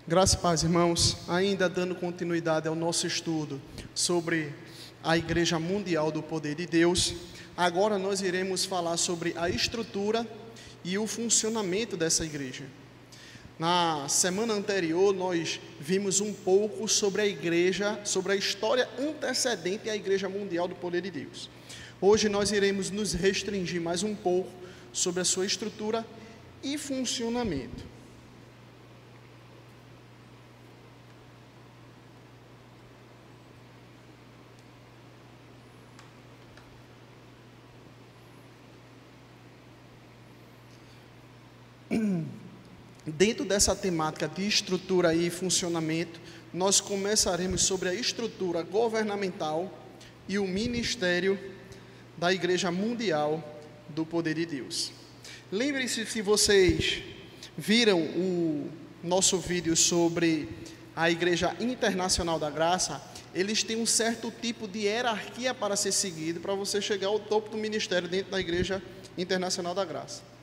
Graças e paz, irmãos. Ainda dando continuidade ao nosso estudo sobre a Igreja Mundial do Poder de Deus, agora nós iremos falar sobre a estrutura e o funcionamento dessa igreja. Na semana anterior, nós vimos um pouco sobre a igreja, sobre a história antecedente à Igreja Mundial do Poder de Deus. Hoje nós iremos nos restringir mais um pouco sobre a sua estrutura e funcionamento. Dentro dessa temática de estrutura e funcionamento, nós começaremos sobre a estrutura governamental e o ministério da Igreja Mundial do Poder de Deus. Lembrem-se, se vocês viram o nosso vídeo sobre a Igreja Internacional da Graça, eles têm um certo tipo de hierarquia para ser seguido para você chegar ao topo do ministério dentro da Igreja Internacional da Graça.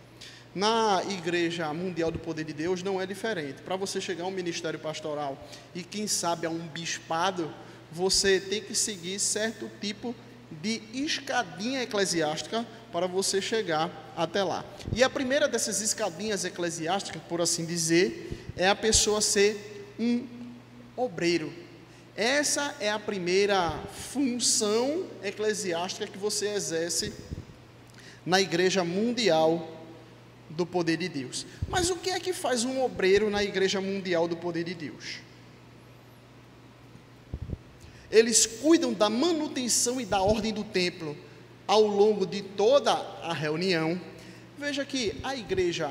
Na Igreja Mundial do Poder de Deus não é diferente. Para você chegar a um ministério pastoral e quem sabe a um bispado, você tem que seguir certo tipo de escadinha eclesiástica para você chegar até lá. E a primeira dessas escadinhas eclesiásticas, por assim dizer, é a pessoa ser um obreiro. Essa é a primeira função eclesiástica que você exerce na Igreja Mundial do Poder de Deus. Mas o que é que faz um obreiro na Igreja Mundial do Poder de Deus? Eles cuidam da manutenção e da ordem do templo ao longo de toda a reunião. Veja que a Igreja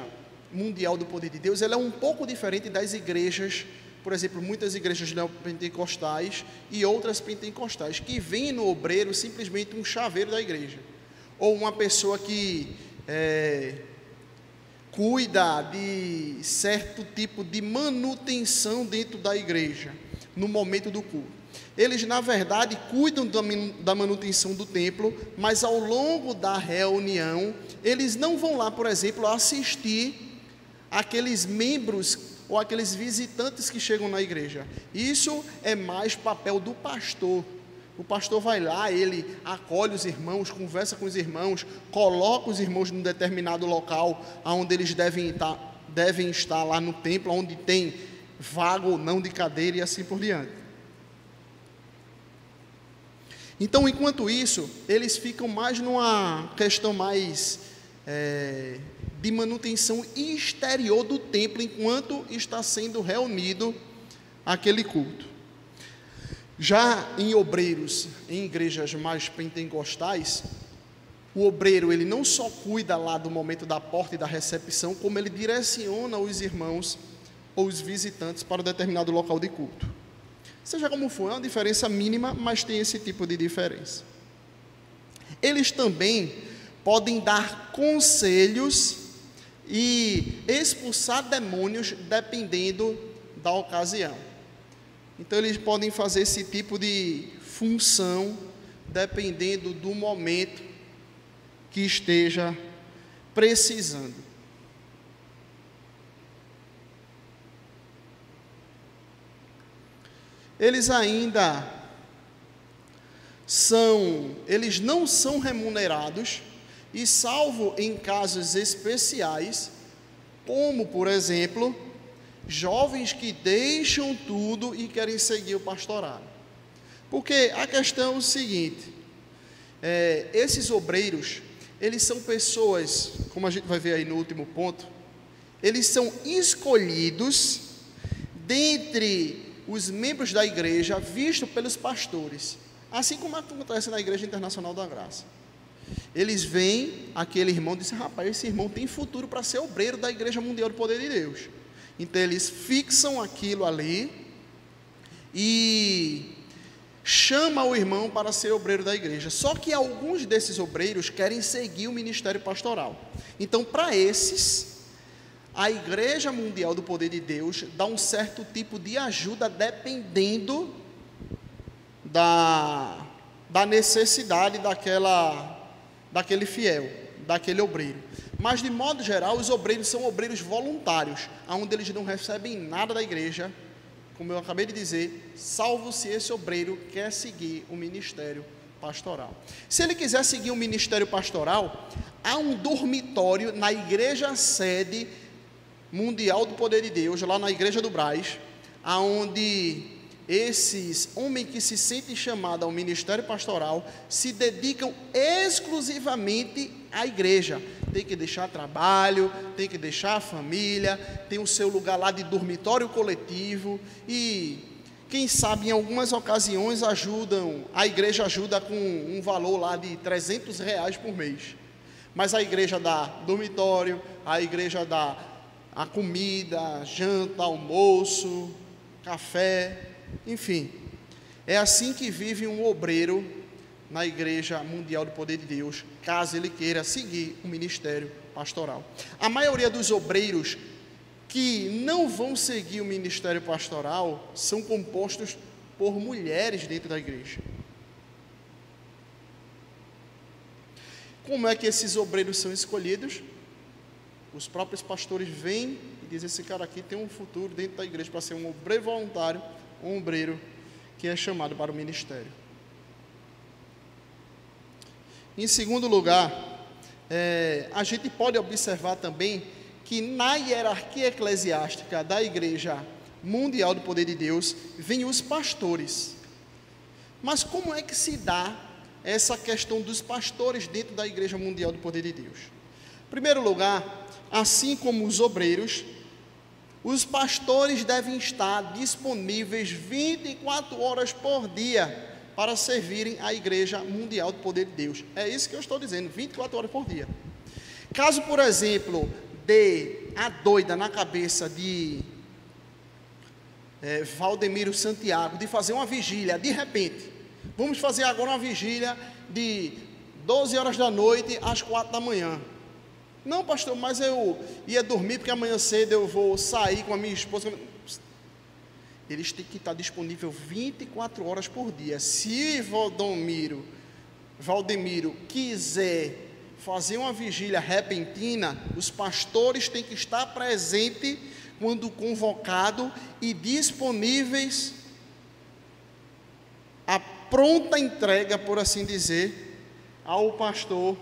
Mundial do Poder de Deus, ela é um pouco diferente das igrejas, por exemplo, muitas igrejas neopentecostais e outras pentecostais, que veem no obreiro simplesmente um chaveiro da igreja, ou uma pessoa que cuida de certo tipo de manutenção dentro da igreja, no momento do culto. Eles, na verdade, cuidam da manutenção do templo, mas ao longo da reunião, eles não vão lá, por exemplo, assistir aqueles membros ou aqueles visitantes que chegam na igreja. Isso é mais papel do pastor. O pastor vai lá, ele acolhe os irmãos, conversa com os irmãos, coloca os irmãos num determinado local, onde eles devem estar lá no templo, onde tem vaga ou não de cadeira e assim por diante. Então, enquanto isso, eles ficam mais numa questão mais de manutenção exterior do templo, enquanto está sendo reunido aquele culto. Já em obreiros, em igrejas mais pentecostais, o obreiro, ele não só cuida lá do momento da porta e da recepção, como ele direciona os irmãos ou os visitantes para um determinado local de culto. Seja como for, é uma diferença mínima, mas tem esse tipo de diferença. Eles também podem dar conselhos e expulsar demônios, dependendo da ocasião. Então, eles podem fazer esse tipo de função, dependendo do momento que esteja precisando. Eles não são remunerados, e salvo em casos especiais, como, por exemplo, jovens que deixam tudo e querem seguir o pastorado. Porque a questão é o seguinte, esses obreiros, eles são pessoas, como a gente vai ver aí no último ponto, eles são escolhidos dentre os membros da igreja, visto pelos pastores, assim como acontece na Igreja Internacional da Graça. Eles veem aquele irmão e dizem: rapaz, esse irmão tem futuro para ser obreiro da Igreja Mundial do Poder de Deus. Então eles fixam aquilo ali e chamam o irmão para ser obreiro da igreja. Só que alguns desses obreiros querem seguir o ministério pastoral. Então, para esses, a Igreja Mundial do Poder de Deus dá um certo tipo de ajuda, dependendo da necessidade daquele fiel, daquele obreiro. Mas, de modo geral, os obreiros são obreiros voluntários, onde eles não recebem nada da igreja, como eu acabei de dizer, salvo se esse obreiro quer seguir o ministério pastoral. Se ele quiser seguir o ministério pastoral, há um dormitório na igreja sede mundial do Poder de Deus, lá na igreja do Brás, onde esses homens que se sentem chamados ao ministério pastoral se dedicam exclusivamente à igreja. Tem que deixar trabalho, tem que deixar a família, tem o seu lugar lá de dormitório coletivo e, quem sabe, em algumas ocasiões a igreja ajuda com um valor lá de R$300 por mês. Mas a igreja dá dormitório, a igreja dá a comida, janta, almoço, café, enfim. É assim que vive um obreiro na Igreja Mundial do Poder de Deus, caso ele queira seguir o ministério pastoral. A maioria dos obreiros que não vão seguir o ministério pastoral são compostos por mulheres dentro da igreja. Como é que esses obreiros são escolhidos? Os próprios pastores vêm e dizem: esse cara aqui tem um futuro dentro da igreja para ser um obreiro voluntário, um obreiro que é chamado para o ministério. Em segundo lugar, a gente pode observar também que na hierarquia eclesiástica da Igreja Mundial do Poder de Deus, vêm os pastores. Mas como é que se dá essa questão dos pastores dentro da Igreja Mundial do Poder de Deus? Em primeiro lugar, assim como os obreiros, os pastores devem estar disponíveis 24 horas por dia para servirem a Igreja Mundial do Poder de Deus. É isso que eu estou dizendo, 24 horas por dia. Caso, por exemplo, dê a doida na cabeça de Valdemiro Santiago de fazer uma vigília, de repente, vamos fazer agora uma vigília de 12 horas da noite às 4 da manhã. Não, pastor, mas eu ia dormir porque amanhã cedo eu vou sair com a minha esposa. Eles têm que estar disponíveis 24 horas por dia. Se Valdemiro quiser fazer uma vigília repentina, os pastores têm que estar presentes quando convocado e disponíveis à pronta entrega, por assim dizer, ao pastor,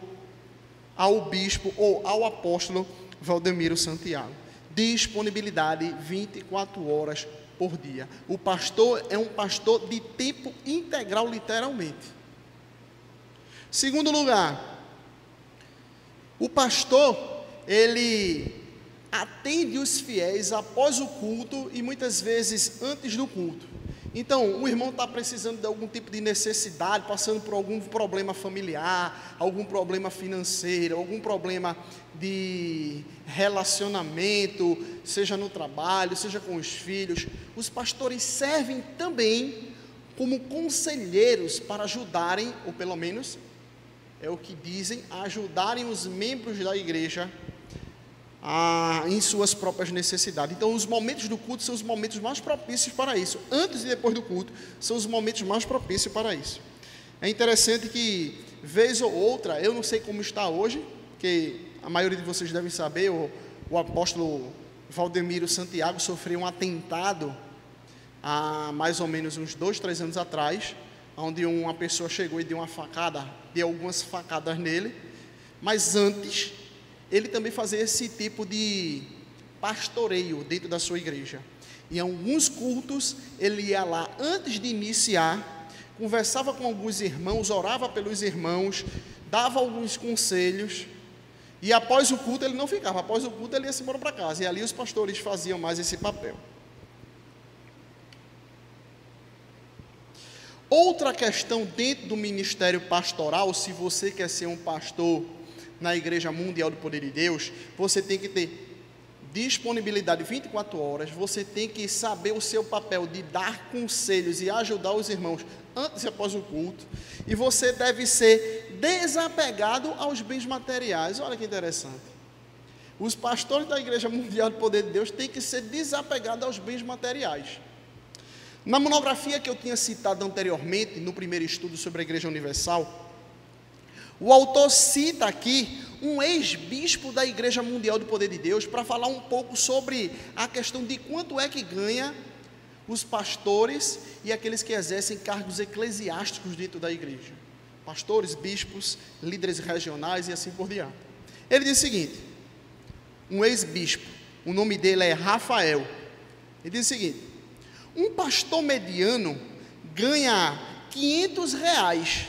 ao bispo ou ao apóstolo Valdemiro Santiago. Disponibilidade 24 horas por dia. O pastor é um pastor de tempo integral, literalmente. Segundo lugar, o pastor, ele atende os fiéis após o culto e muitas vezes antes do culto. Então, o irmão está precisando de algum tipo de necessidade, passando por algum problema familiar, algum problema financeiro, algum problema de relacionamento, seja no trabalho, seja com os filhos. Os pastores servem também como conselheiros para ajudarem, ou pelo menos é o que dizem, ajudarem os membros da igreja em suas próprias necessidades. Então, os momentos do culto são os momentos mais propícios para isso. Antes e depois do culto são os momentos mais propícios para isso. É interessante que, vez ou outra, eu não sei como está hoje, porque a maioria de vocês devem saber, o apóstolo Valdemiro Santiago sofreu um atentado há mais ou menos uns 2, 3 anos atrás, onde uma pessoa chegou e deu algumas facadas nele, mas antes ele também fazia esse tipo de pastoreio dentro da sua igreja. Em alguns cultos, ele ia lá antes de iniciar, conversava com alguns irmãos, orava pelos irmãos, dava alguns conselhos, e após o culto ele não ficava, após o culto ele ia se embora para casa, e ali os pastores faziam mais esse papel. Outra questão dentro do ministério pastoral, se você quer ser um pastor na Igreja Mundial do Poder de Deus, você tem que ter disponibilidade 24 horas, você tem que saber o seu papel de dar conselhos e ajudar os irmãos antes e após o culto, e você deve ser desapegado aos bens materiais. Olha que interessante. Os pastores da Igreja Mundial do Poder de Deus têm que ser desapegados aos bens materiais. Na monografia que eu tinha citado anteriormente, no primeiro estudo sobre a Igreja Universal, O autor cita aqui um ex-bispo da Igreja Mundial do Poder de Deus para falar um pouco sobre a questão de quanto é que ganha os pastores e aqueles que exercem cargos eclesiásticos dentro da igreja. Pastores, bispos, líderes regionais e assim por diante. Ele diz o seguinte, um ex-bispo, o nome dele é Rafael. Ele diz o seguinte, um pastor mediano ganha R$500.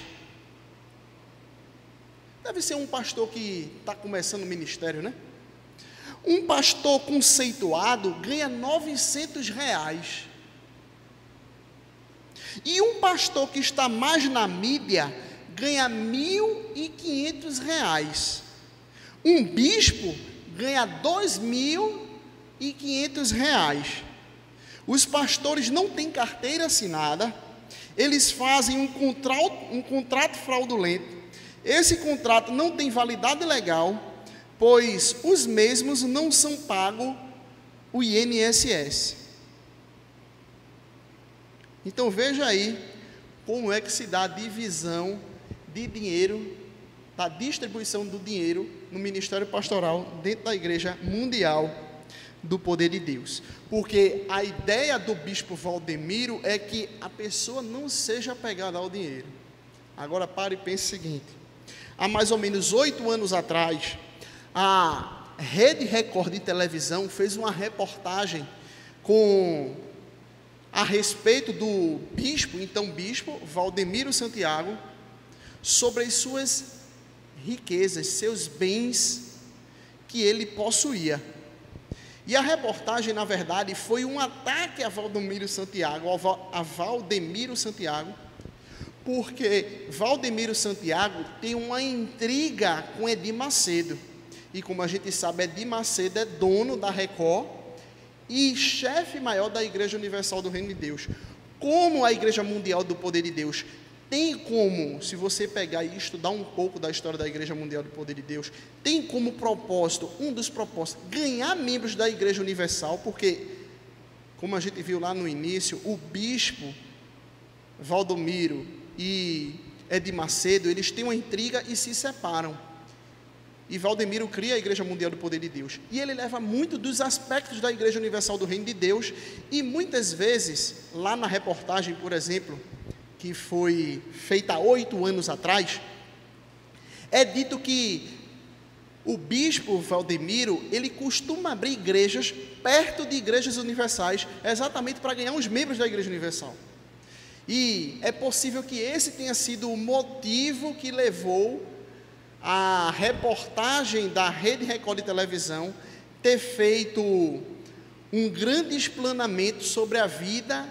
Deve ser um pastor que está começando o ministério, né? Um pastor conceituado ganha R$900. E um pastor que está mais na mídia ganha R$1.500. Um bispo ganha R$2.500. Os pastores não têm carteira assinada, eles fazem um contrato fraudulento. Esse contrato não tem validade legal, pois os mesmos não são pagos o INSS. Então veja aí como é que se dá a divisão de dinheiro, da distribuição do dinheiro no ministério pastoral dentro da Igreja Mundial do Poder de Deus. Porque a ideia do bispo Valdemiro é que a pessoa não seja apegada ao dinheiro. Agora pare e pense o seguinte, há mais ou menos 8 anos atrás, a Rede Record de televisão fez uma reportagem a respeito do bispo, então bispo Valdemiro Santiago, sobre as suas riquezas, seus bens que ele possuía. E a reportagem, na verdade, foi um ataque a Valdemiro Santiago, porque Valdemiro Santiago tem uma intriga com Edir Macedo. E como a gente sabe, Edir Macedo é dono da Record e chefe maior da Igreja Universal do Reino de Deus. Como a Igreja Mundial do Poder de Deus tem como, se você pegar e estudar um pouco da história da Igreja Mundial do Poder de Deus, tem como propósito, um dos propósitos, ganhar membros da Igreja Universal, porque, como a gente viu lá no início, o bispo Valdemiro e Edir Macedo, eles têm uma intriga e se separam. E Valdemiro cria a Igreja Mundial do Poder de Deus. E ele leva muito dos aspectos da Igreja Universal do Reino de Deus. E muitas vezes, lá na reportagem, por exemplo, que foi feita há 8 anos atrás, é dito que o bispo Valdemiro, ele costuma abrir igrejas perto de igrejas universais, exatamente para ganhar os membros da Igreja Universal. E é possível que esse tenha sido o motivo que levou a reportagem da Rede Record de televisão ter feito um grande explanamento sobre a vida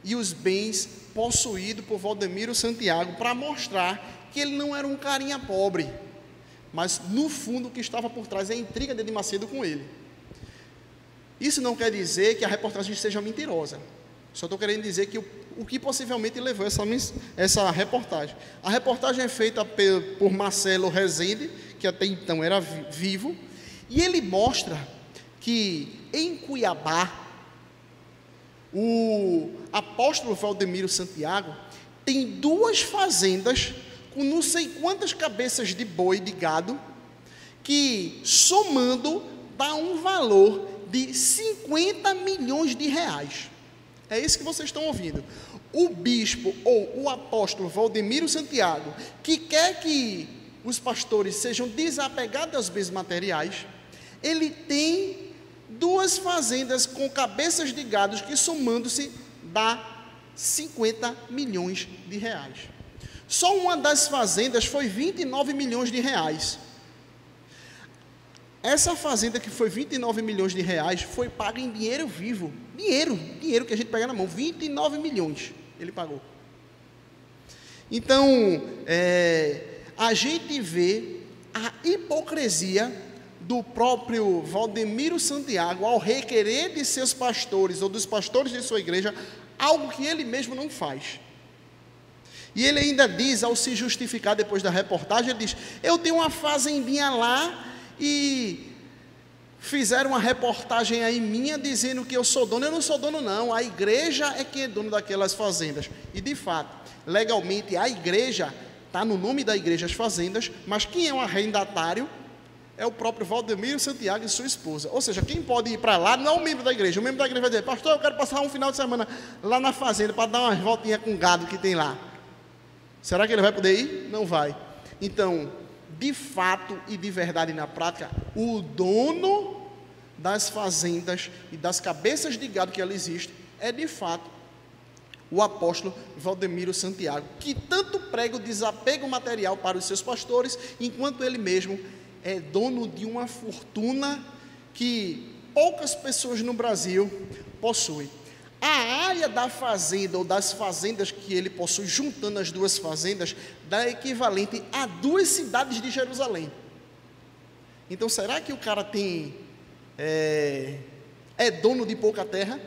e os bens possuídos por Valdemiro Santiago, para mostrar que ele não era um carinha pobre, mas no fundo o que estava por trás é a intriga de Edir Macedo com ele. Isso não quer dizer que a reportagem seja mentirosa, só estou querendo dizer que o que possivelmente levou essa reportagem. A reportagem é feita por Marcelo Rezende, que até então era vivo, e ele mostra que em Cuiabá, o apóstolo Valdemiro Santiago tem 2 fazendas com não sei quantas cabeças de boi, de gado, que somando dá um valor de R$50 milhões. É isso que vocês estão ouvindo. O bispo ou o apóstolo Valdemiro Santiago, que quer que os pastores sejam desapegados aos bens materiais, ele tem 2 fazendas com cabeças de gado que somando-se dá R$50 milhões. Só uma das fazendas foi R$29 milhões. Essa fazenda que foi R$29 milhões foi paga em dinheiro vivo. Dinheiro que a gente pega na mão, 29 milhões ele pagou. Então, a gente vê a hipocrisia do próprio Valdemiro Santiago ao requerer de seus pastores ou dos pastores de sua igreja algo que ele mesmo não faz. E ele ainda diz, ao se justificar depois da reportagem, ele diz: eu tenho uma fazendinha lá e fizeram uma reportagem aí minha dizendo que eu sou dono. Eu não sou dono não, a igreja é quem é dono daquelas fazendas. E de fato, legalmente a igreja está no nome da igreja as fazendas, mas quem é o arrendatário é o próprio Valdemiro Santiago e sua esposa. Ou seja, quem pode ir para lá não é o membro da igreja. O membro da igreja vai dizer: pastor, eu quero passar um final de semana lá na fazenda para dar umas voltinhas com gado que tem lá. Será que ele vai poder ir? Não vai. Então, de fato e de verdade na prática, o dono das fazendas e das cabeças de gado que ali existem é de fato o apóstolo Valdemiro Santiago, que tanto prega o desapego material para os seus pastores, enquanto ele mesmo é dono de uma fortuna que poucas pessoas no Brasil possuem. A área da fazenda ou das fazendas que ele possui, juntando as duas fazendas, dá equivalente a 2 cidades de Jerusalém. Então, será que o cara tem é dono de pouca terra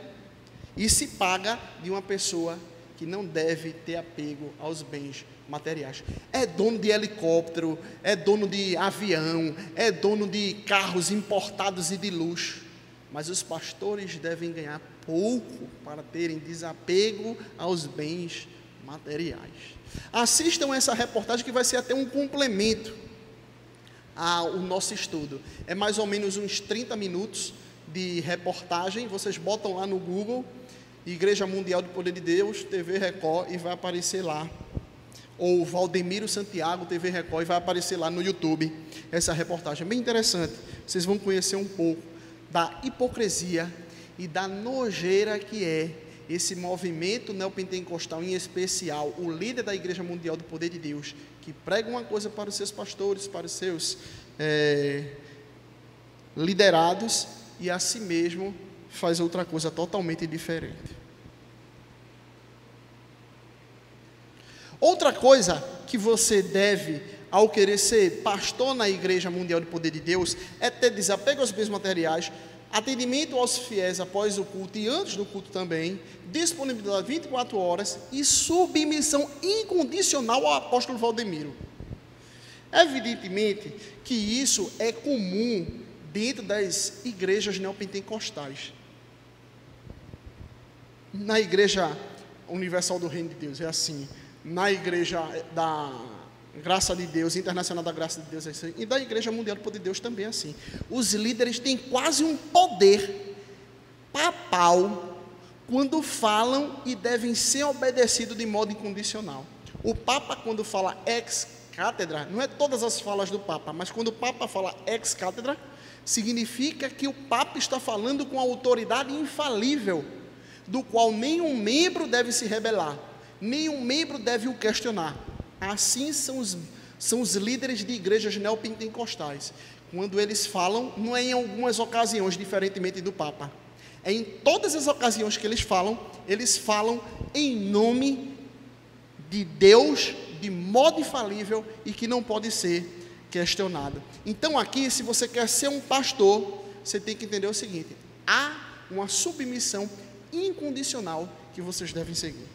e se paga de uma pessoa que não deve ter apego aos bens materiais? É dono de helicóptero, é dono de avião, é dono de carros importados e de luxo, mas os pastores devem ganhar pouco para terem desapego aos bens materiais. Assistam essa reportagem, que vai ser até um complemento ao nosso estudo. É mais ou menos uns 30 minutos de reportagem. Vocês botam lá no Google Igreja Mundial do Poder de Deus, TV Record, e vai aparecer lá. Ou Valdemiro Santiago, TV Record, e vai aparecer lá no YouTube essa reportagem. É bem interessante. Vocês vão conhecer um pouco da hipocrisia e da nojeira que é esse movimento neopentecostal, em especial o líder da Igreja Mundial do Poder de Deus, que prega uma coisa para os seus pastores, para os seus liderados, e a si mesmo faz outra coisa totalmente diferente. Outra coisa que você deve, ao querer ser pastor na Igreja Mundial do Poder de Deus, é ter desapego aos bens materiais, atendimento aos fiéis após o culto e antes do culto também, disponibilidade 24 horas e submissão incondicional ao apóstolo Valdemiro. Evidentemente que isso é comum dentro das igrejas neopentecostais. Na Igreja Universal do Reino de Deus é assim, na Igreja da Graça de Deus, Internacional da Graça de Deus é assim, e da Igreja Mundial do Poder de Deus também é assim. Os líderes têm quase um poder papal quando falam e devem ser obedecidos de modo incondicional. O Papa, quando fala ex cátedra, não é todas as falas do Papa, mas quando o Papa fala ex cátedra, significa que o Papa está falando com a autoridade infalível, do qual nenhum membro deve se rebelar, nenhum membro deve o questionar. Assim são os líderes de igrejas neopentecostais. Quando eles falam, não é em algumas ocasiões, diferentemente do Papa. É em todas as ocasiões que eles falam em nome de Deus, de modo infalível e que não pode ser questionado. Então aqui, se você quer ser um pastor, você tem que entender o seguinte: há uma submissão incondicional que vocês devem seguir.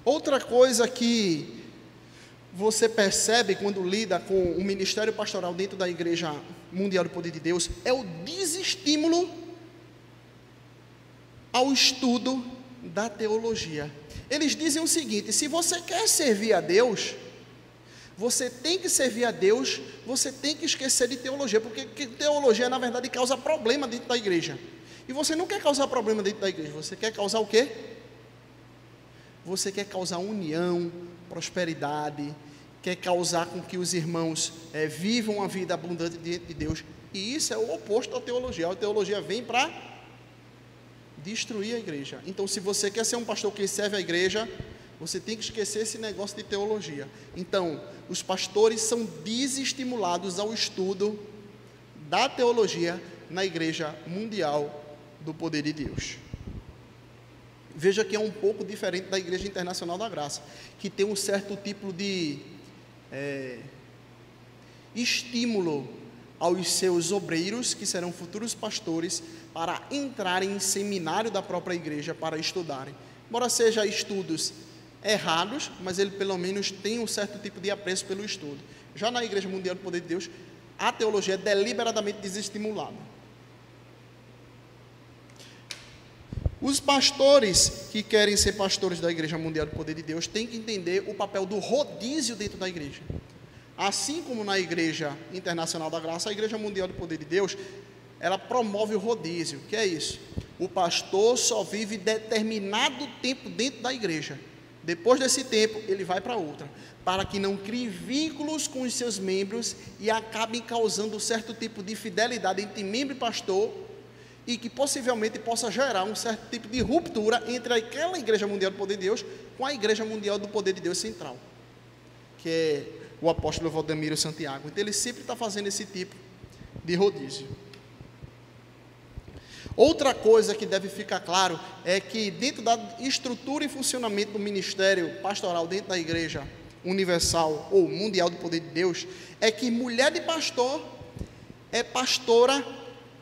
Outra coisa que você percebe quando lida com o ministério pastoral dentro da Igreja Mundial do Poder de Deus é o desestímulo ao estudo da teologia. Eles dizem o seguinte: se você quer servir a Deus, você tem que servir a Deus, você tem que esquecer de teologia, porque teologia na verdade causa problema dentro da igreja. E você não quer causar problema dentro da igreja, você quer causar o quê? Você quer causar união, prosperidade, quer causar com que os irmãos vivam uma vida abundante diante de Deus. E isso é o oposto da teologia. A teologia vem para destruir a igreja. Então, se você quer ser um pastor que serve a igreja, você tem que esquecer esse negócio de teologia. Então, os pastores são desestimulados ao estudo da teologia na Igreja Mundial do Poder de Deus. Veja que é um pouco diferente da Igreja Internacional da Graça, que tem um certo tipo de estímulo aos seus obreiros, que serão futuros pastores, para entrarem em seminário da própria igreja para estudarem. Embora seja estudos errados, mas ele pelo menos tem um certo tipo de apreço pelo estudo. Já na Igreja Mundial do Poder de Deus, a teologia é deliberadamente desestimulada. Os pastores que querem ser pastores da Igreja Mundial do Poder de Deus têm que entender o papel do rodízio dentro da igreja. Assim como na Igreja Internacional da Graça, a Igreja Mundial do Poder de Deus, ela promove o rodízio. O que é isso? O pastor só vive determinado tempo dentro da igreja. Depois desse tempo, ele vai para outra, para que não crie vínculos com os seus membros e acabem causando um certo tipo de fidelidade entre membro e pastor, e que possivelmente possa gerar um certo tipo de ruptura entre aquela Igreja Mundial do Poder de Deus com a Igreja Mundial do Poder de Deus Central, que é o apóstolo Valdemiro Santiago. Então ele sempre está fazendo esse tipo de rodízio. Outra coisa que deve ficar claro é que dentro da estrutura e funcionamento do ministério pastoral dentro da Igreja Universal ou Mundial do Poder de Deus, é que mulher de pastor é pastora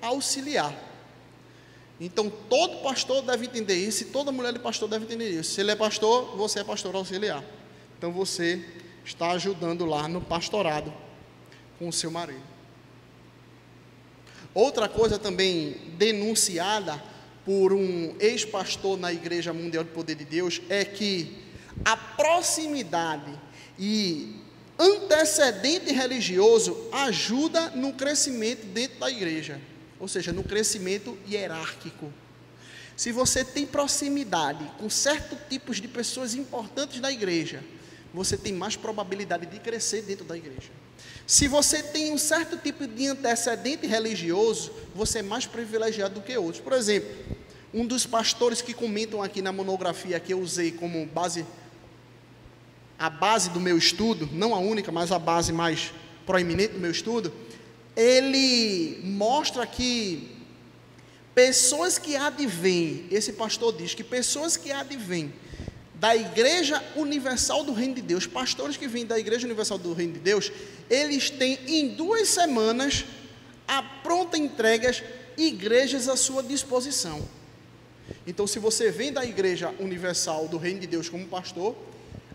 auxiliar. Então todo pastor deve entender isso, e toda mulher de pastor deve entender isso. Se ele é pastor, você é pastor auxiliar. Então você está ajudando lá no pastorado com o seu marido. Outra coisa também denunciada por um ex-pastor na Igreja Mundial do Poder de Deus é que a proximidade e antecedente religioso ajuda no crescimento dentro da igreja, ou seja, no crescimento hierárquico. Se você tem proximidade com certos tipos de pessoas importantes da igreja, você tem mais probabilidade de crescer dentro da igreja. Se você tem um certo tipo de antecedente religioso, você é mais privilegiado do que outros. Por exemplo, um dos pastores que comentam aqui na monografia que eu usei como base, a base do meu estudo, não a única, mas a base mais proeminente do meu estudo, ele mostra que pessoas que advêm, esse pastor diz que pessoas que advêm da Igreja Universal do Reino de Deus, pastores que vêm da Igreja Universal do Reino de Deus, eles têm em 2 semanas a pronta entregas igrejas à sua disposição. Então, se você vem da Igreja Universal do Reino de Deus como pastor,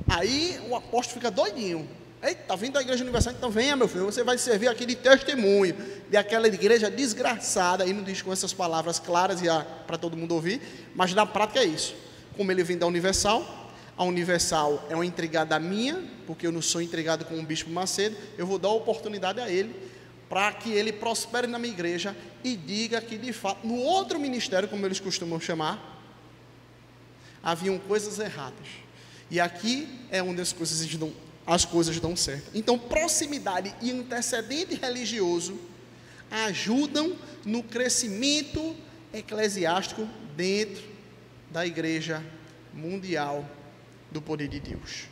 aí o apóstolo fica doidinho. Eita, vindo da Igreja Universal, então venha, meu filho, você vai servir aqui de testemunho de aquela igreja desgraçada, e não diz com essas palavras claras e para todo mundo ouvir, mas na prática é isso. Como ele vem da Universal, a Universal é uma entregada minha, porque eu não sou entregado com o Bispo Macedo, eu vou dar a oportunidade a ele, para que ele prospere na minha igreja e diga que de fato, no outro ministério, como eles costumam chamar, haviam coisas erradas, e aqui é onde as coisas dão certo. Então, proximidade e antecedente religioso ajudam no crescimento eclesiástico dentro da Igreja Mundial do Poder de Deus.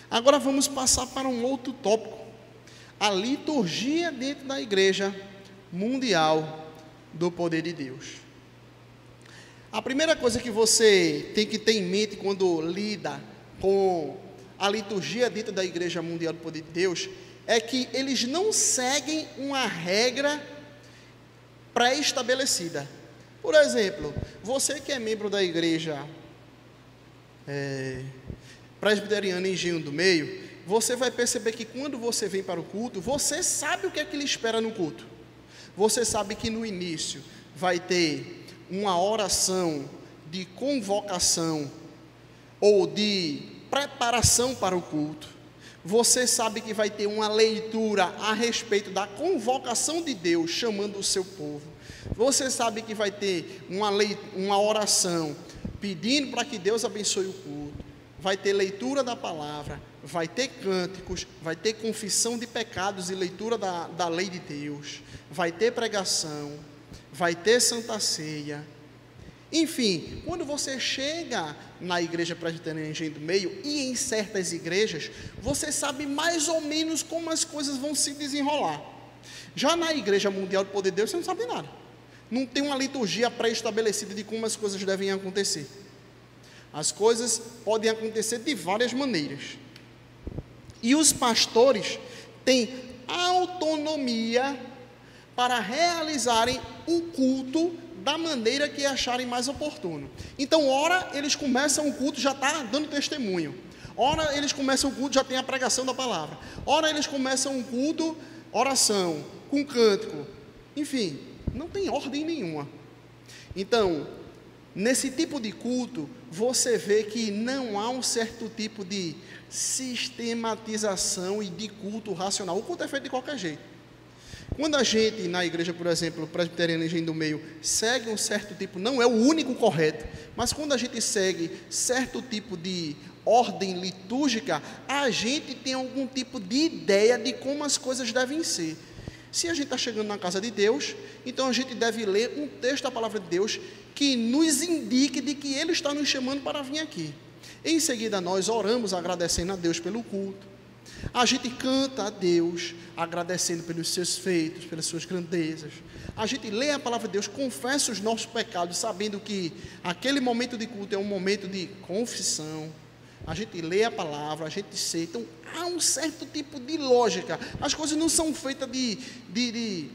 Agora vamos passar para um outro tópico, a liturgia dentro da Igreja Mundial do Poder de Deus. A primeira coisa que você tem que ter em mente quando lida com a liturgia dentro da Igreja Mundial do Poder de Deus é que eles não seguem uma regra pré-estabelecida. Por exemplo, você que é membro da Igreja Presbiteriana Engenho do Meio, você vai perceber que quando você vem para o culto, você sabe o que é que lhe espera no culto. Você sabe que no início vai ter uma oração de convocação ou de preparação para o culto. Você sabe que vai ter uma leitura a respeito da convocação de Deus chamando o seu povo. Você sabe que vai ter uma oração pedindo para que Deus abençoe o culto. Vai ter leitura da palavra, vai ter cânticos, vai ter confissão de pecados e leitura da lei de Deus, vai ter pregação, vai ter santa ceia. Enfim, quando você chega na Igreja Presbiteriana Engenho do Meio e em certas igrejas, você sabe mais ou menos como as coisas vão se desenrolar. Já na Igreja Mundial do Poder de Deus, você não sabe nada. Não tem uma liturgia pré-estabelecida de como as coisas devem acontecer. As coisas podem acontecer de várias maneiras. E os pastores têm autonomia para realizarem o culto da maneira que acharem mais oportuno. Então, ora eles começam o culto, já está dando testemunho. Ora eles começam o culto, já tem a pregação da palavra. Ora eles começam o culto, oração, com cântico. Enfim, não tem ordem nenhuma. Então, nesse tipo de culto, você vê que não há um certo tipo de sistematização e de culto racional. O culto é feito de qualquer jeito. Quando a gente, na igreja, por exemplo, presbiteriana Engenho do Meio, segue um certo tipo, não é o único correto, mas quando a gente segue certo tipo de ordem litúrgica, a gente tem algum tipo de ideia de como as coisas devem ser. Se a gente está chegando na casa de Deus, então a gente deve ler um texto da palavra de Deus que nos indique de que Ele está nos chamando para vir aqui. Em seguida, nós oramos agradecendo a Deus pelo culto. A gente canta a Deus, agradecendo pelos seus feitos, pelas suas grandezas. A gente lê a palavra de Deus, confessa os nossos pecados, sabendo que aquele momento de culto é um momento de confissão. A gente lê a palavra, a gente sê. Então, há um certo tipo de lógica. As coisas não são feitas de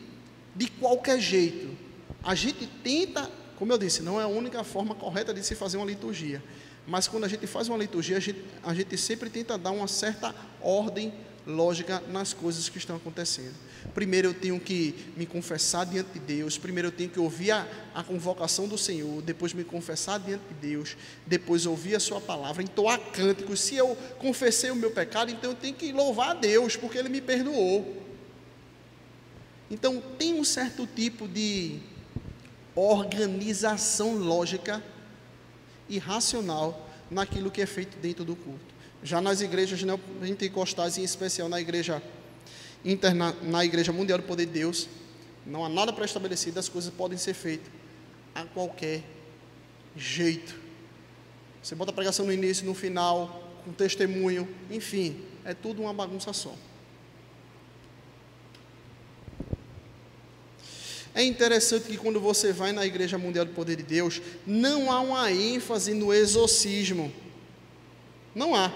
qualquer jeito. A gente tenta, como eu disse, não é a única forma correta de se fazer uma liturgia. Mas quando a gente faz uma liturgia, a gente sempre tenta dar uma certa ordem lógica nas coisas que estão acontecendo. Primeiro eu tenho que me confessar diante de Deus, primeiro eu tenho que ouvir a convocação do Senhor, depois me confessar diante de Deus, depois ouvir a sua palavra, entoar cânticos. Se eu confessei o meu pecado, então eu tenho que louvar a Deus, porque Ele me perdoou. Então tem um certo tipo de organização lógica e racional naquilo que é feito dentro do culto. Já nas igrejas neopentecostais, em especial na igreja Mundial do Poder de Deus, não há nada pré-estabelecido, as coisas podem ser feitas a qualquer jeito. Você bota a pregação no início, no final, com testemunho, enfim, é tudo uma bagunça só. É interessante que quando você vai na Igreja Mundial do Poder de Deus, não há uma ênfase no exorcismo. Não há.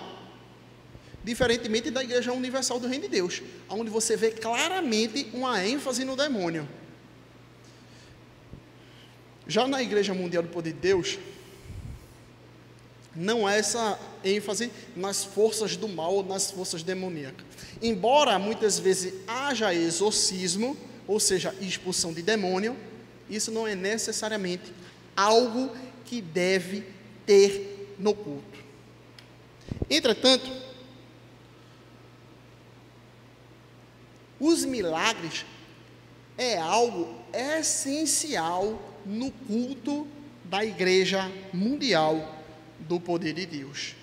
Diferentemente da Igreja Universal do Reino de Deus, onde você vê claramente uma ênfase no demônio. Já na Igreja Mundial do Poder de Deus, não há essa ênfase nas forças do mal ou nas forças demoníacas. Embora muitas vezes haja exorcismo, ou seja, expulsão de demônio, isso não é necessariamente algo que deve ter no culto. Entretanto, os milagres é algo essencial no culto da Igreja Mundial do Poder de Deus.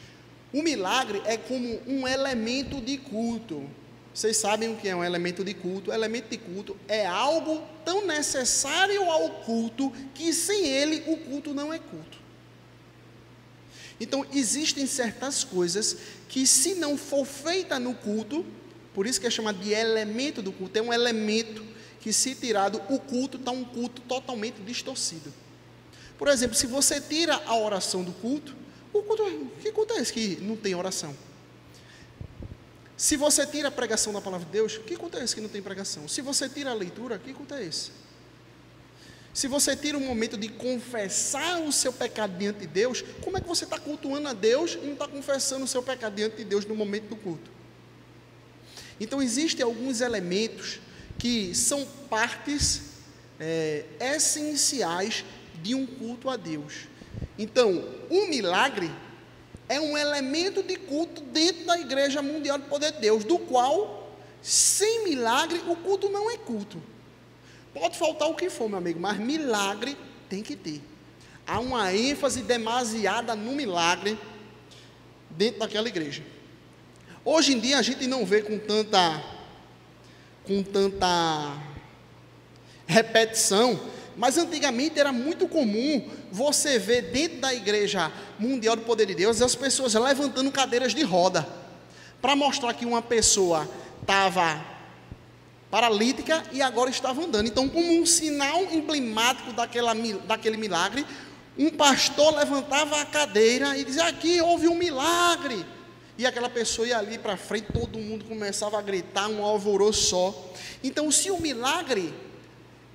O milagre é como um elemento de culto. Vocês sabem o que é um elemento de culto? O elemento de culto é algo tão necessário ao culto que sem ele o culto não é culto. Então existem certas coisas que, se não for feita no culto, por isso que é chamado de elemento do culto, é um elemento que, se tirado, o culto está um culto totalmente distorcido. Por exemplo, se você tira a oração do culto, que culto é esse que não tem oração? Se você tira a pregação da palavra de Deus, que culto é esse que não tem pregação? Se você tira a leitura, que culto é esse? Se você tira o momento de confessar o seu pecado diante de Deus, como é que você está cultuando a Deus e não está confessando o seu pecado diante de Deus no momento do culto? Então existem alguns elementos que são partes essenciais de um culto a Deus. Então, um milagre é um elemento de culto dentro da Igreja Mundial do Poder de Deus, do qual, sem milagre, o culto não é culto. Pode faltar o que for, meu amigo, mas milagre tem que ter. Há uma ênfase demasiada no milagre dentro daquela igreja. Hoje em dia a gente não vê com tanta repetição, mas antigamente era muito comum você ver dentro da Igreja Mundial do Poder de Deus as pessoas levantando cadeiras de roda, para mostrar que uma pessoa estava paralítica e agora estava andando. Então, como um sinal emblemático daquele milagre, um pastor levantava a cadeira e dizia: aqui houve um milagre. E aquela pessoa ia ali para frente, todo mundo começava a gritar, um alvoroço só. Então, se o milagre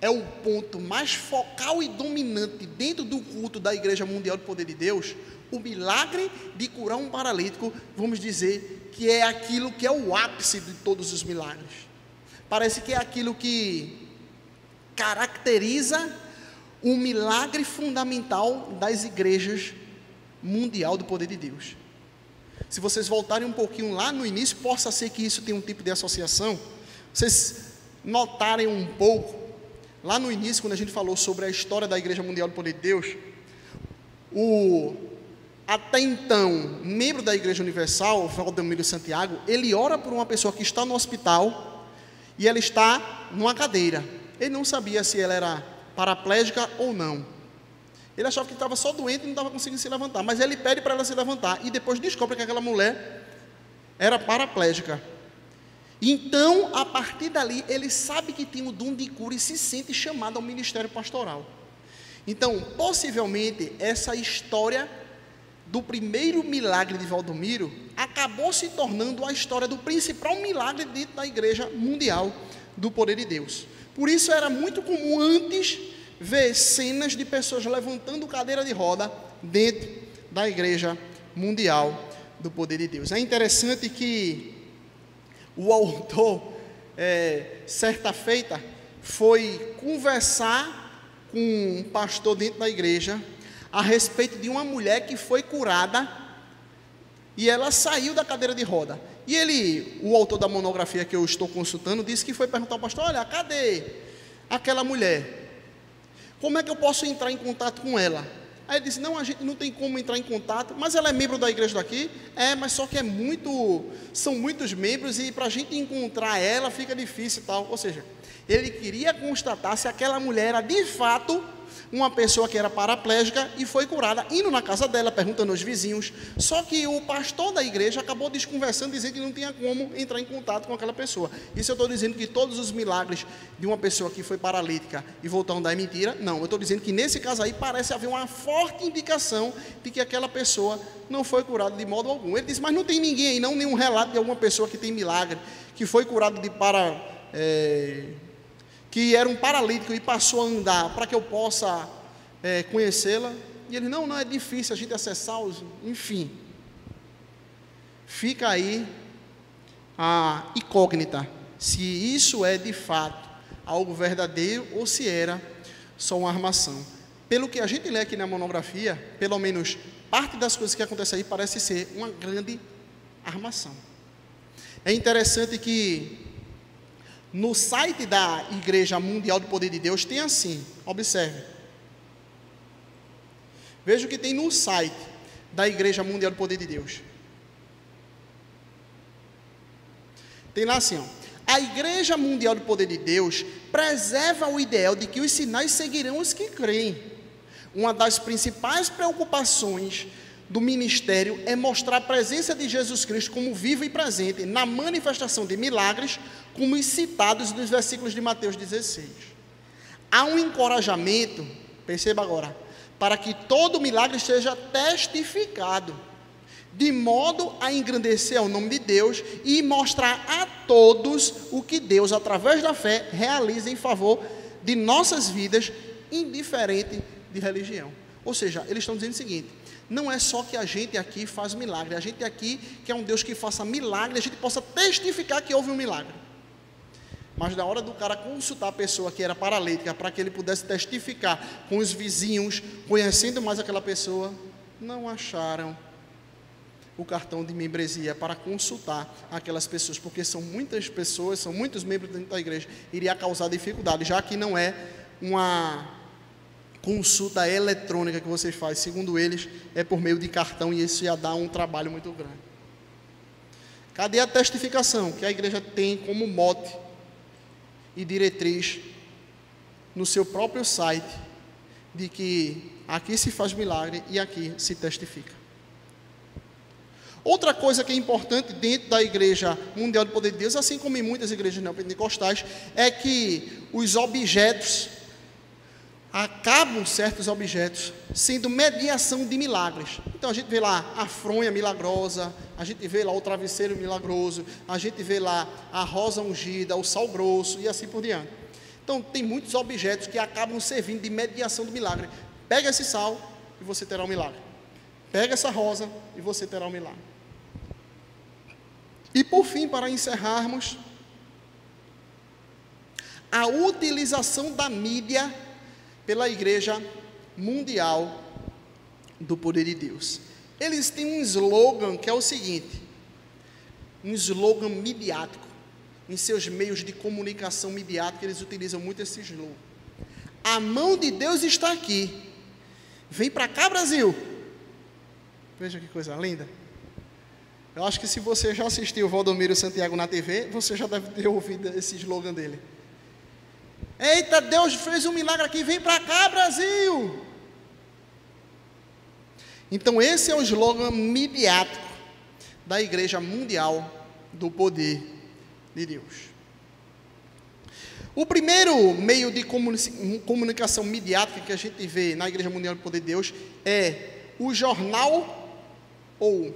é o ponto mais focal e dominante dentro do culto da Igreja Mundial do Poder de Deus, o milagre de curar um paralítico, vamos dizer que é aquilo que é o ápice de todos os milagres. Parece que é aquilo que caracteriza um milagre fundamental das igrejas mundial do poder de Deus. Se vocês voltarem um pouquinho lá no início, possa ser que isso tenha um tipo de associação. Vocês notarem um pouco, lá no início, quando a gente falou sobre a história da Igreja Mundial do Poder de Deus, até então, membro da Igreja Universal, Valdomiro Santiago, ele ora por uma pessoa que está no hospital e ela está numa cadeira. Ele não sabia se ela era paraplégica ou não. Ele achava que estava só doente e não estava conseguindo se levantar, mas ele pede para ela se levantar e depois descobre que aquela mulher era paraplégica. Então, a partir dali, ele sabe que tem o dom de cura e se sente chamado ao ministério pastoral. Então, possivelmente, essa história do primeiro milagre de Valdomiro acabou se tornando a história do principal milagre dentro da Igreja Mundial do Poder de Deus. Por isso, era muito comum antes ver cenas de pessoas levantando cadeira de roda dentro da Igreja Mundial do Poder de Deus. É interessante que o autor, certa feita, foi conversar com um pastor dentro da igreja a respeito de uma mulher que foi curada e ela saiu da cadeira de roda. E ele, o autor da monografia que eu estou consultando, disse que foi perguntar ao pastor: olha, cadê aquela mulher? Como é que eu posso entrar em contato com ela? Aí ele disse: não, a gente não tem como entrar em contato, mas ela é membro da igreja daqui? Mas só que são muitos membros e para a gente encontrar ela fica difícil e tal. Ou seja, ele queria constatar se aquela mulher era de fato uma pessoa que era paraplégica e foi curada, indo na casa dela, perguntando aos vizinhos. Só que o pastor da igreja acabou desconversando, dizendo que não tinha como entrar em contato com aquela pessoa. Isso eu estou dizendo que todos os milagres de uma pessoa que foi paralítica e voltou a andar é mentira? Não, eu estou dizendo que nesse caso aí parece haver uma forte indicação de que aquela pessoa não foi curada de modo algum. Ele disse: mas não tem ninguém aí, não, nenhum relato de alguma pessoa que tem milagre, que foi curado que era um paralítico e passou a andar, para que eu possa conhecê-la. E ele: não, é difícil a gente acessar enfim. Fica aí a incógnita, se isso é de fato algo verdadeiro ou se era só uma armação. Pelo que a gente lê aqui na monografia, pelo menos parte das coisas que acontecem aí parece ser uma grande armação. É interessante que no site da Igreja Mundial do Poder de Deus tem assim, observe. Veja o que tem no site da Igreja Mundial do Poder de Deus. Tem lá assim, a Igreja Mundial do Poder de Deus preserva o ideal de que os sinais seguirão os que creem. Uma das principais preocupações do ministério é mostrar a presença de Jesus Cristo como vivo e presente na manifestação de milagres, como os citados nos versículos de Mateus 16. Há um encorajamento, perceba agora, para que todo milagre seja testificado, de modo a engrandecer ao nome de Deus e mostrar a todos o que Deus, através da fé, realiza em favor de nossas vidas, indiferente de religião. Ou seja, eles estão dizendo o seguinte: não é só que a gente aqui faz milagre, a gente aqui quer um Deus que faça milagre, a gente possa testificar que houve um milagre. Mas na hora do cara consultar a pessoa que era paralítica, para que ele pudesse testificar com os vizinhos, conhecendo mais aquela pessoa, não acharam o cartão de membresia para consultar aquelas pessoas, porque são muitas pessoas, são muitos membros dentro da igreja, iria causar dificuldade, já que não é uma consulta eletrônica que vocês fazem, segundo eles, é por meio de cartão, e isso ia dar um trabalho muito grande. Cadê a testificação que a igreja tem como mote e diretriz no seu próprio site, de que aqui se faz milagre e aqui se testifica? Outra coisa que é importante dentro da Igreja Mundial do Poder de Deus, assim como em muitas igrejas neopentecostais, é que os objetos acabam, certos objetos, sendo mediação de milagres. Então a gente vê lá a fronha milagrosa, a gente vê lá o travesseiro milagroso, a gente vê lá a rosa ungida, o sal grosso e assim por diante. Então tem muitos objetos que acabam servindo de mediação do milagre. Pega esse sal e você terá um milagre. Pega essa rosa e você terá um milagre. E por fim, para encerrarmos, a utilização da mídia pela Igreja Mundial do Poder de Deus. Eles têm um slogan que é o seguinte, um slogan midiático. Em seus meios de comunicação midiática, eles utilizam muito esse slogan. A mão de Deus está aqui. Vem para cá, Brasil. Veja que coisa linda. Eu acho que se você já assistiu o Valdomiro Santiago na TV, você já deve ter ouvido esse slogan dele. Eita, Deus fez um milagre aqui, vem para cá, Brasil. Então esse é o slogan midiático da Igreja Mundial do Poder de Deus. O primeiro meio de comunicação midiática que a gente vê na Igreja Mundial do Poder de Deus é o jornal ou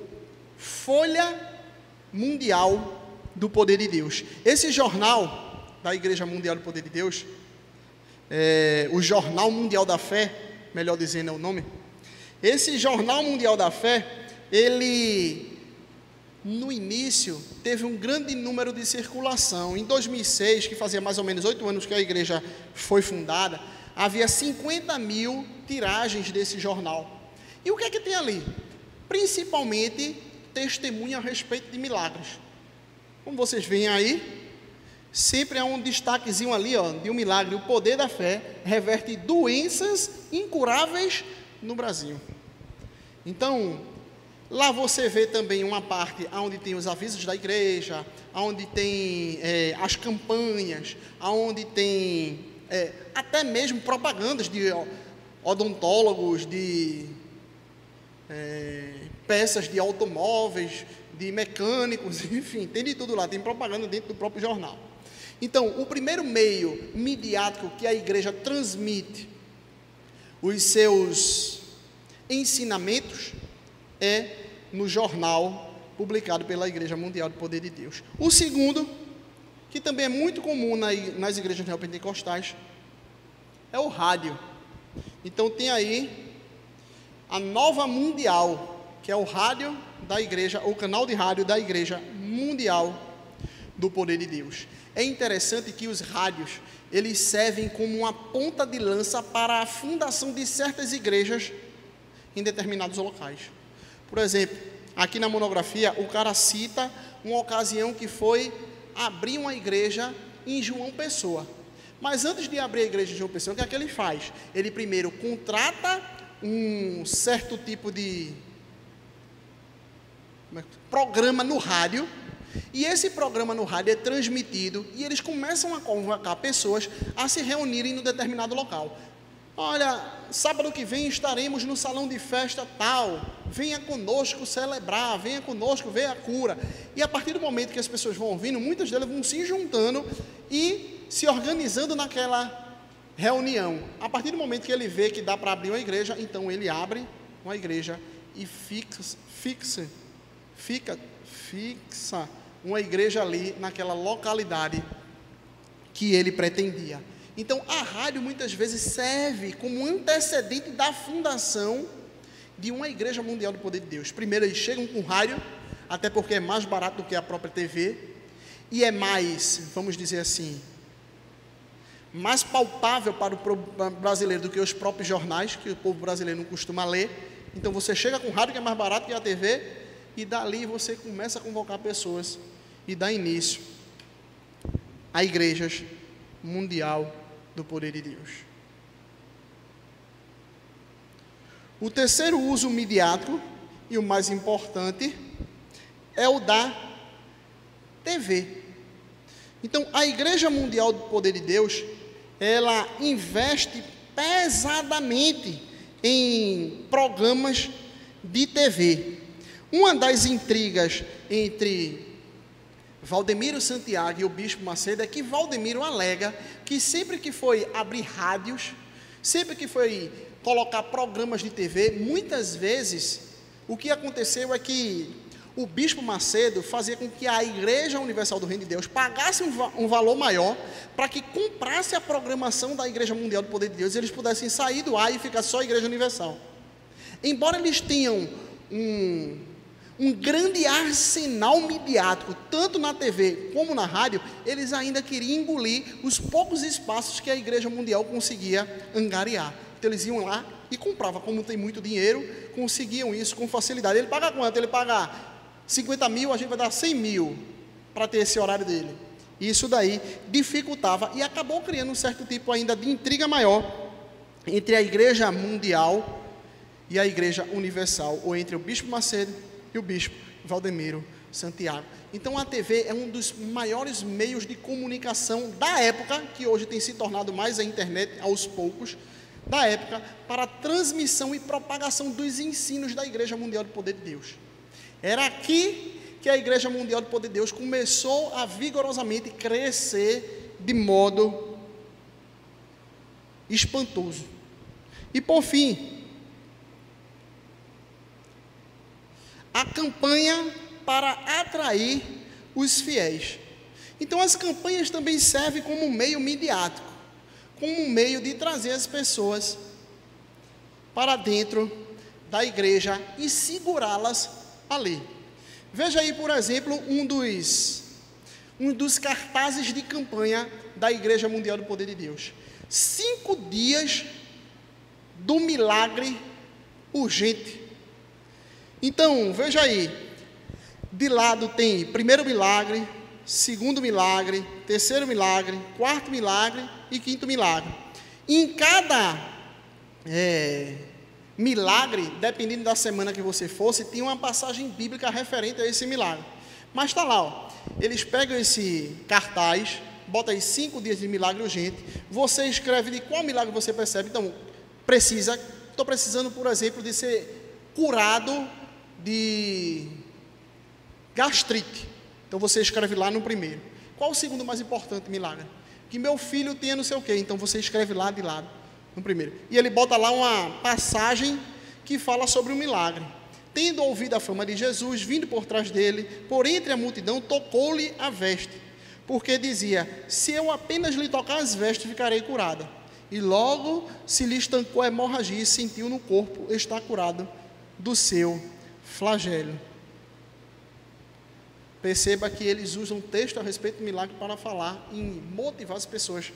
Folha Mundial do Poder de Deus. Esse jornal da Igreja Mundial do Poder de Deus, o Jornal Mundial da Fé, melhor dizendo é o nome. Esse Jornal Mundial da Fé, ele, no início, teve um grande número de circulação. Em 2006, que fazia mais ou menos 8 anos que a igreja foi fundada, havia 50 mil tiragens desse jornal. E o que é que tem ali? Principalmente testemunha a respeito de milagres. Como vocês veem aí, sempre há um destaquezinho ali, ó, de um milagre. O poder da fé reverte doenças incuráveis no Brasil. Então, lá você vê também uma parte onde tem os avisos da igreja, onde tem as campanhas, onde tem até mesmo propagandas de odontólogos, de peças de automóveis, de mecânicos, enfim, tem de tudo lá, tem propaganda dentro do próprio jornal. Então, o primeiro meio midiático que a igreja transmite os seus ensinamentos é no jornal publicado pela Igreja Mundial do Poder de Deus. O segundo, que também é muito comum nas igrejas neopentecostais, é o rádio. Então tem aí a Nova Mundial, que é o rádio da igreja, o canal de rádio da Igreja Mundial do Poder de Deus. É interessante que os rádios, eles servem como uma ponta de lança para a fundação de certas igrejas em determinados locais. Por exemplo, aqui na monografia, o cara cita uma ocasião que foi abrir uma igreja em João Pessoa. Mas antes de abrir a igreja em João Pessoa, o que é que ele faz? Ele primeiro contrata um certo tipo de programa no rádio, e esse programa no rádio é transmitido, e eles começam a convocar pessoas a se reunirem no determinado local. Olha, sábado que vem estaremos no salão de festa tal, venha conosco celebrar, venha conosco ver a cura. E a partir do momento que as pessoas vão ouvindo, muitas delas vão se juntando e se organizando naquela reunião. A partir do momento que ele vê que dá para abrir uma igreja, então ele abre uma igreja e fixa uma igreja ali naquela localidade que ele pretendia. Então, a rádio muitas vezes serve como antecedente da fundação de uma Igreja Mundial do Poder de Deus. Primeiro, eles chegam com rádio, até porque é mais barato do que a própria TV, e é mais, vamos dizer assim, mais palpável para o brasileiro do que os próprios jornais, que o povo brasileiro não costuma ler. Então, você chega com rádio, que é mais barato que a TV, e dali você começa a convocar pessoas e dá início a igrejas mundial do poder de Deus. O terceiro uso midiático, e o mais importante, é o da TV. Então, a Igreja Mundial do Poder de Deus, ela investe pesadamente em programas de TV. Uma das intrigas entre Valdemiro Santiago e o Bispo Macedo é que Valdemiro alega que sempre que foi abrir rádios, sempre que foi colocar programas de TV, muitas vezes o que aconteceu é que o Bispo Macedo fazia com que a Igreja Universal do Reino de Deus pagasse um valor maior para que comprasse a programação da Igreja Mundial do Poder de Deus e eles pudessem sair do ar e ficar só a Igreja Universal. Embora eles tenham um grande arsenal midiático, tanto na TV como na rádio, eles ainda queriam engolir os poucos espaços que a Igreja Mundial conseguia angariar. Então eles iam lá e compravam, como tem muito dinheiro, conseguiam isso com facilidade. Ele paga quanto? Ele paga 50 mil, a gente vai dar 100 mil para ter esse horário dele. Isso daí dificultava e acabou criando um certo tipo ainda de intriga maior entre a Igreja Mundial e a Igreja Universal, ou entre o Bispo Macedo e o Bispo Valdemiro Santiago. Então a TV é um dos maiores meios de comunicação da época, que hoje tem se tornado mais a internet aos poucos, da época, para a transmissão e propagação dos ensinos da Igreja Mundial do Poder de Deus. Era aqui que a Igreja Mundial do Poder de Deus começou a vigorosamente crescer de modo espantoso. E por fim, a campanha para atrair os fiéis. Então as campanhas também servem como um meio midiático, como um meio de trazer as pessoas para dentro da igreja e segurá-las ali. Veja aí, por exemplo, um dos cartazes de campanha da Igreja Mundial do Poder de Deus. 5 dias do milagre urgente. Então, veja aí, de lado tem primeiro milagre, segundo milagre, terceiro milagre, quarto milagre e quinto milagre. E em cada milagre, dependendo da semana que você fosse, tinha uma passagem bíblica referente a esse milagre. Mas está lá, ó, eles pegam esse cartaz, botam aí 5 dias de milagre urgente, você escreve de qual milagre você percebe. Então, estou precisando, por exemplo, de ser curado de gastrite. Então você escreve lá no primeiro. Qual o segundo mais importante milagre? Que meu filho tenha não sei o quê. Então você escreve lá de lado, no primeiro. E ele bota lá uma passagem que fala sobre o milagre. Tendo ouvido a fama de Jesus, vindo por trás dele, por entre a multidão, tocou-lhe a veste, porque dizia: se eu apenas lhe tocar as vestes, ficarei curada. E logo se lhe estancou a hemorragia e sentiu no corpo estar curado do seu flagelo. Perceba que eles usam texto a respeito do milagre para falar e motivar as pessoas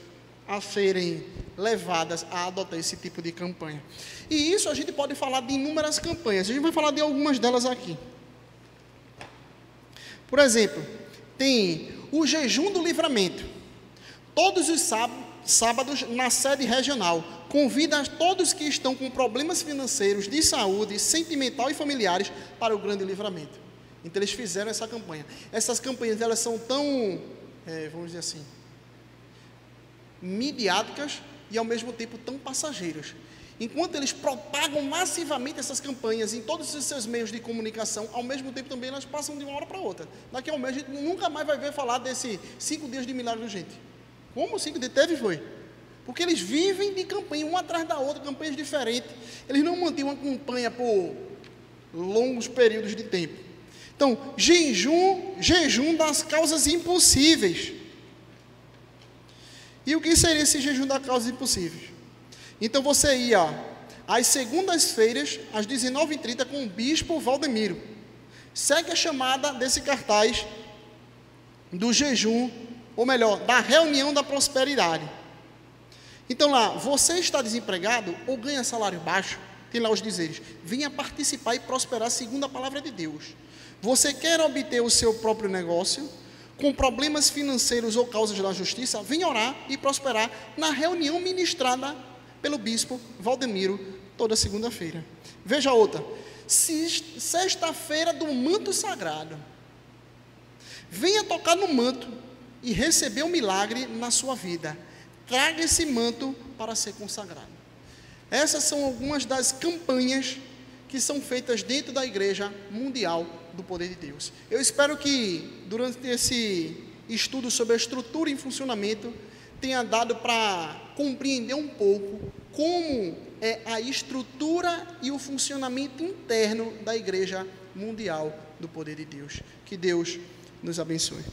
a serem levadas a adotar esse tipo de campanha. E isso a gente pode falar de inúmeras campanhas. A gente vai falar de algumas delas aqui. Por exemplo, tem o jejum do livramento. Todos os sábados na sede regional. Convida a todos que estão com problemas financeiros, de saúde, sentimental e familiares para o grande livramento. Então eles fizeram essa campanha. Essas campanhas, elas são tão, vamos dizer assim, midiáticas e ao mesmo tempo tão passageiras. Enquanto eles propagam massivamente essas campanhas em todos os seus meios de comunicação, ao mesmo tempo também elas passam de uma hora para outra. Daqui a um mês a gente nunca mais vai ver falar desse 5 dias de milagre urgente. Como 5 dias? Teve, foi. Porque eles vivem de campanha, uma atrás da outra, campanhas diferentes. Eles não mantêm uma campanha por longos períodos de tempo. Então, jejum das causas impossíveis. E o que seria esse jejum das causas impossíveis? Então você ia às segundas-feiras, às 19h30, com o bispo Valdemiro. Segue a chamada desse cartaz do jejum, ou melhor, da reunião da prosperidade. Então lá, você está desempregado ou ganha salário baixo? Tem lá os dizeres: venha participar e prosperar segundo a palavra de Deus. Você quer obter o seu próprio negócio, com problemas financeiros ou causas da justiça? Venha orar e prosperar na reunião ministrada pelo bispo Valdemiro, toda segunda-feira. Veja outra: sexta-feira do manto sagrado. Venha tocar no manto e receber um milagre na sua vida. Traga esse manto para ser consagrado. Essas são algumas das campanhas que são feitas dentro da Igreja Mundial do Poder de Deus. Eu espero que durante esse estudo sobre a estrutura em funcionamento tenha dado para compreender um pouco como é a estrutura e o funcionamento interno da Igreja Mundial do Poder de Deus. Que Deus nos abençoe.